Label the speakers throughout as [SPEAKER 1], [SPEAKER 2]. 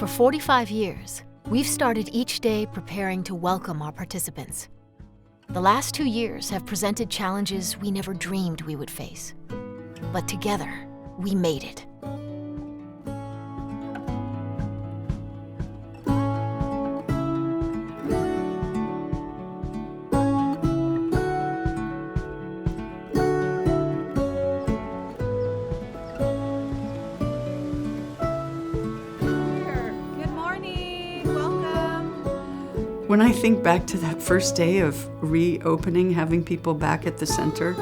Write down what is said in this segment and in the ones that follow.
[SPEAKER 1] For 45 years, we've started each day preparing to welcome our participants. The last 2 years have presented challenges we never dreamed we would face. But together, we made it.
[SPEAKER 2] When I think back to that first day of reopening, having people back at the center,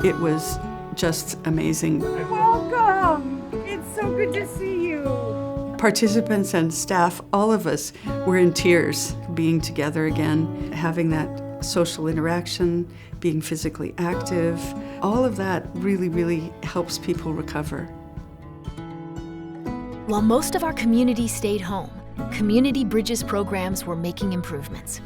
[SPEAKER 2] it was just amazing.
[SPEAKER 3] Welcome! It's so good to see you.
[SPEAKER 2] Participants and staff, all of us were in tears being together again, having that social interaction, being physically active. All of that really helps people recover.
[SPEAKER 1] While most of our community stayed home, Community Bridges programs were making improvements.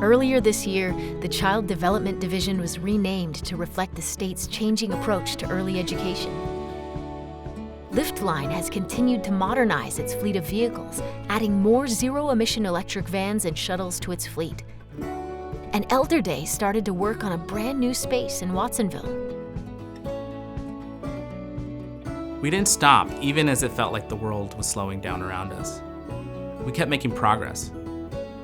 [SPEAKER 1] Earlier this year, the Child Development Division was renamed to reflect the state's changing approach to early education. Liftline has continued to modernize its fleet of vehicles, adding more zero-emission electric vans and shuttles to its fleet. And Elder Day started to work on a brand new space in Watsonville.
[SPEAKER 4] We didn't stop, even as it felt like the world was slowing down around us. We kept making progress.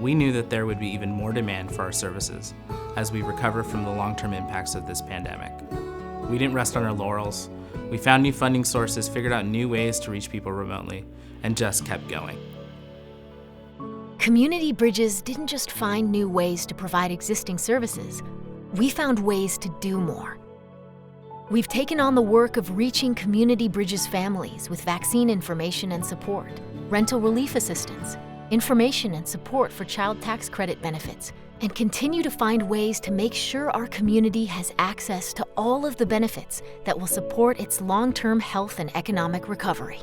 [SPEAKER 4] We knew that there would be even more demand for our services as we recover from the long-term impacts of this pandemic. We didn't rest on our laurels. We found new funding sources, figured out new ways to reach people remotely, and just kept going.
[SPEAKER 1] Community Bridges didn't just find new ways to provide existing services. We found ways to do more. We've taken on the work of reaching Community Bridges families with vaccine information and support, rental relief assistance, information and support for child tax credit benefits, and continue to find ways to make sure our community has access to all of the benefits that will support its long-term health and economic recovery.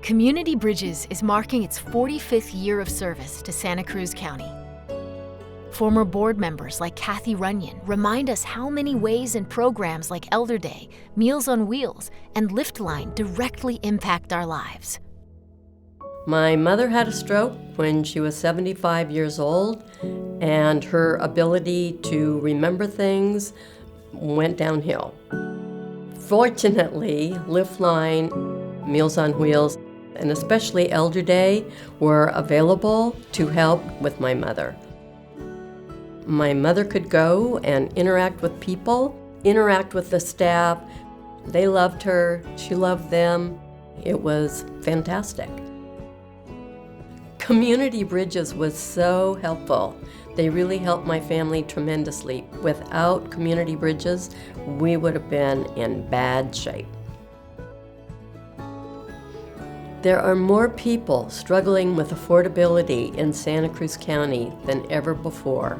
[SPEAKER 1] Community Bridges is marking its 45th year of service to Santa Cruz County. Former board members like Kathy Runyon remind us how many ways and programs like Elder Day, Meals on Wheels, and Liftline directly impact our lives.
[SPEAKER 5] My mother had a stroke when she was 75 years old, and her ability to remember things went downhill. Fortunately, Liftline, Meals on Wheels, and especially Elder Day were available to help with my mother. My mother could go and interact with people, interact with the staff. They loved her, she loved them. It was fantastic. Community Bridges was so helpful. They really helped my family tremendously. Without Community Bridges, we would have been in bad shape. There are more people struggling with affordability in Santa Cruz County than ever before.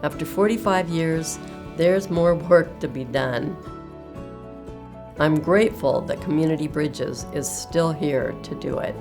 [SPEAKER 5] After 45 years, there's more work to be done. I'm grateful that Community Bridges is still here to do it.